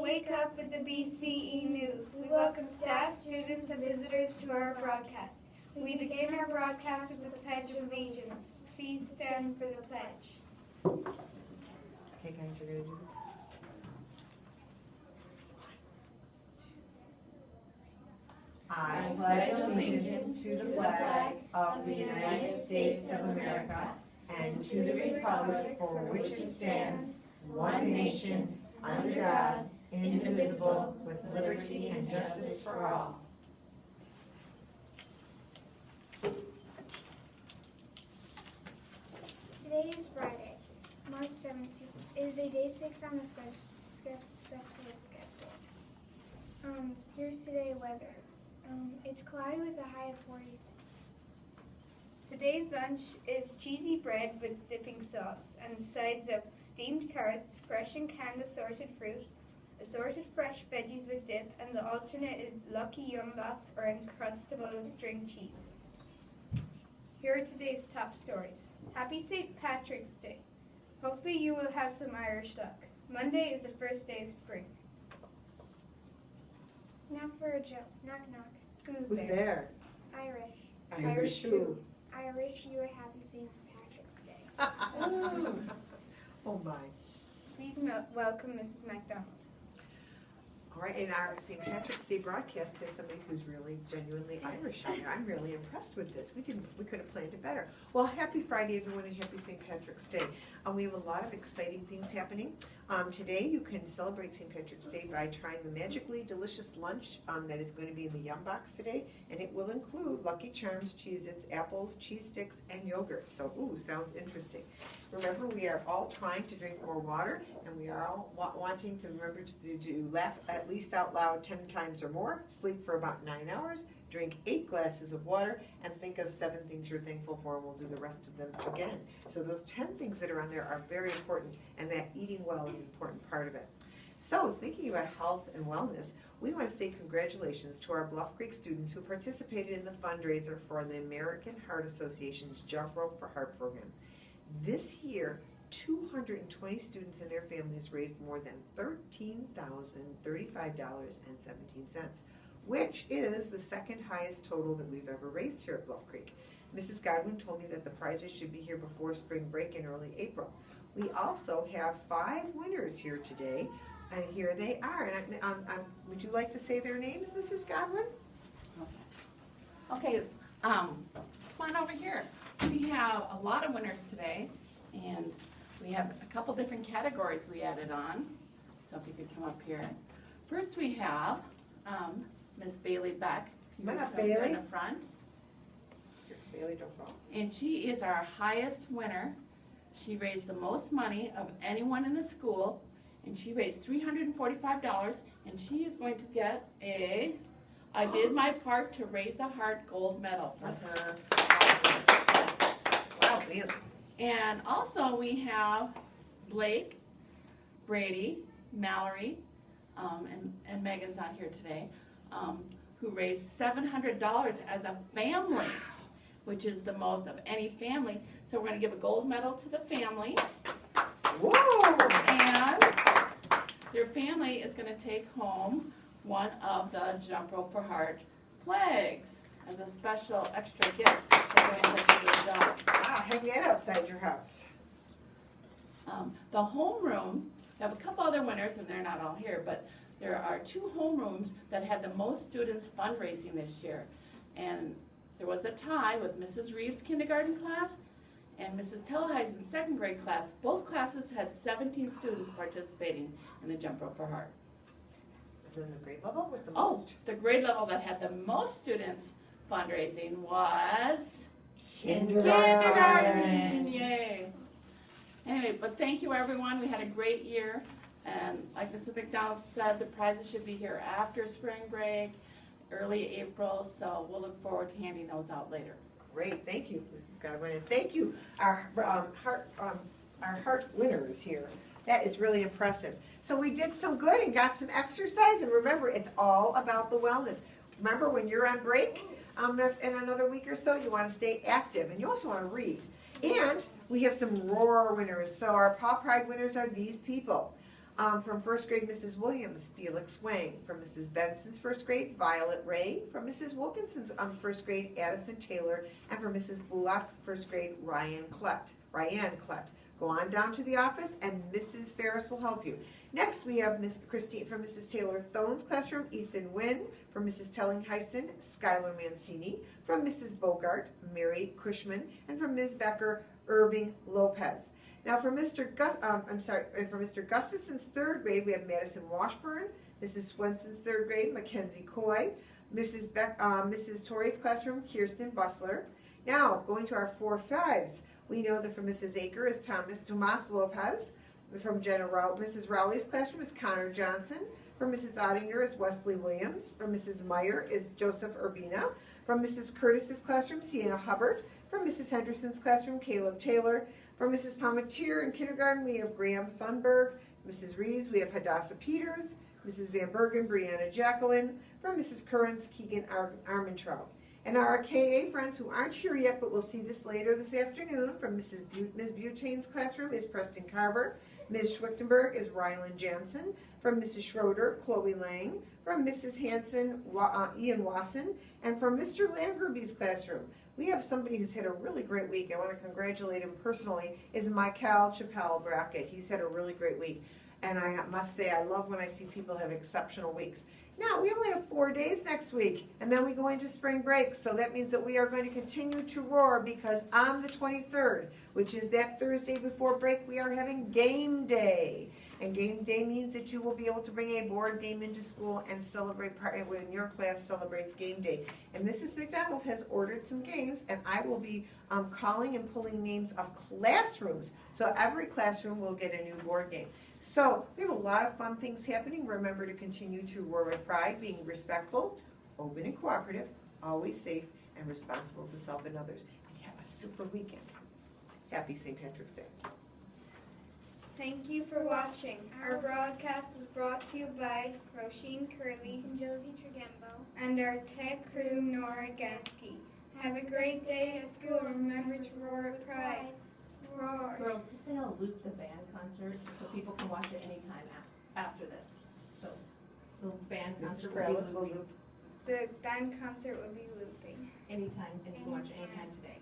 Wake up with the BCE News. We welcome staff, students, and visitors to our broadcast. We begin our broadcast with the Pledge of Allegiance. Please stand for the pledge. Okay, guys, you're going to do I pledge allegiance to the flag of the United States of America and to the republic for which it stands, one nation, under God, indivisible, with liberty and justice for all. Today is Friday, March 17th. It is a day 6 on the specialist schedule. Here's today's weather. It's cloudy with a high of 46. Today's lunch is cheesy bread with dipping sauce and sides of steamed carrots, fresh and canned assorted fruit, assorted fresh veggies with dip, and the alternate is Lucky Yum Bats or Uncrustable string cheese. Here are today's top stories. Happy St. Patrick's Day. Hopefully you will have some Irish luck. Monday is the first day of spring. Now for a joke. Knock knock. Who's there? Irish. Irish who? I wish you a happy St. Patrick's Day. Oh my. Please welcome Mrs. MacDonald. All right, and our St. Patrick's Day broadcast has somebody who's really genuinely Irish on there. I'm really impressed with this. We could have planned it better. Well, happy Friday, everyone, and happy St. Patrick's Day. We have a lot of exciting things happening. Today, you can celebrate St. Patrick's Day by trying the magically delicious lunch that is going to be in the Yum Box today, and it will include Lucky Charms, Cheez-Its, apples, cheese sticks, and yogurt. So, ooh, sounds interesting. Remember, we are all trying to drink more water, and we are all wanting to remember to laugh at least out loud 10 times or more, sleep for about 9 hours, drink 8 glasses of water, and think of 7 things you're thankful for, and we'll do the rest of them again. So those 10 things that are on there are very important, and that eating well is an important part of it. So thinking about health and wellness, we want to say congratulations to our Bluff Creek students who participated in the fundraiser for the American Heart Association's Jump Rope for Heart program. This year, 220 students and their families raised more than $13,035.17, which is the second highest total that we've ever raised here at Bluff Creek. Mrs. Godwin told me that the prizes should be here before spring break in early April. We also have 5 winners here today, and here they are. And would you like to say their names, Mrs. Godwin? Okay, come on over here. We have a lot of winners today, and we have a couple different categories we added on. So if you could come up here. First we have Miss Bailey Beck. If you Come would on up, come here Bailey. in the front. Bailey, don't fall. And she is our highest winner. She raised the most money of anyone in the school, and she raised $345, and she is going to get a I Did My Part to Raise a Heart gold medal for her. Wow, Bailey. And also we have Blake, Brady, Mallory, and Megan's not here today, who raised $700 as a family, which is the most of any family. So we're going to give a gold medal to the family. Whoa! And their family is going to take home one of the Jump Rope for Heart flags as a special extra gift for doing such a good job. Wow, hang that outside your house. The homeroom, we have a couple other winners, and they're not all here, but there are 2 homerooms that had the most students fundraising this year. And there was a tie with Mrs. Reeves' kindergarten class and Mrs. Teleheisen's 2nd grade class. Both classes had 17 students participating in the Jump Rope for Heart. And then the grade level with the Oh, most. the grade level that had the most students fundraising was Kindergarten. Yay. Anyway, but thank you everyone. We had a great year. And like Mrs. McDonald said, the prizes should be here after spring break, early April. So we'll look forward to handing those out later. Great, thank you, Mrs. Godwin, and thank you, our heart winners here. That is really impressive. So we did some good and got some exercise, and remember, it's all about the wellness. Remember, when you're on break, in another week or so, you want to stay active, and you also want to read. And we have some Roar winners. So our Paw Pride winners are these people. From first grade, Mrs. Williams, Felix Wang. From Mrs. Benson's first grade, Violet Ray. From Mrs. Wilkinson's first grade, Addison Taylor. And from Mrs. Boulat's first grade, Ryan Klett. Go on down to the office and Mrs. Ferris will help you. Next, we have Miss Christine from Mrs. Taylor Thone's classroom, Ethan Wynn. From Mrs. Telling-Hyson, Skylar Mancini. From Mrs. Bogart, Mary Cushman. And from Ms. Becker, Irving Lopez. Now, for Mr. Gustafson's third grade, we have Madison Washburn. Mrs. Swenson's third grade, Mackenzie Coy. Mrs. Torrey's classroom, Kirsten Busler. Now, going to our 4-5s, we know that from Mrs. Aker is Tomas Lopez. From Mrs. Rowley's classroom is Connor Johnson. From Mrs. Ottinger is Wesley Williams. From Mrs. Meyer is Joseph Urbina. From Mrs. Curtis's classroom, Sienna Hubbard. From Mrs. Henderson's classroom, Caleb Taylor. From Mrs. Palmetier in kindergarten, we have Graham Thunberg. Mrs. Reeves, we have Hadassah Peters. Mrs. Van Bergen, Brianna Jacqueline. From Mrs. Currens, Keegan Armentrout. And our KA friends who aren't here yet, but we'll see this later this afternoon, from Ms. Butane's classroom is Preston Carver. Ms. Schwichtenberg is Rylan Jansen. From Mrs. Schroeder, Chloe Lang. From Mrs. Hanson, Ian Wasson. And from Mr. Langerby's classroom, we have somebody who's had a really great week. I want to congratulate him personally, is Michael Chappelle Brackett. He's had a really great week. And I must say, I love when I see people have exceptional weeks. Now, we only have 4 days next week, and then we go into spring break. So that means that we are going to continue to roar, because on the 23rd, which is that Thursday before break, we are having game day. And game day means that you will be able to bring a board game into school and celebrate when your class celebrates game day. And Mrs. McDonald has ordered some games, and I will be calling and pulling names of classrooms. So every classroom will get a new board game. So we have a lot of fun things happening. Remember to continue to roar with pride, being respectful, open and cooperative, always safe, and responsible to self and others. And have a super weekend. Happy St. Patrick's Day. Thank you for watching. Our broadcast is brought to you by Roisin Curley and Josie Trigembo. and our tech crew, Nora Gansky. Have a great day at school. Remember to roar with pride. Roar. Girls, just say I'll loop the band concert so people can watch it anytime after this. So the band concert will be looping The band concert will be looping. anytime, and you can watch it anytime today.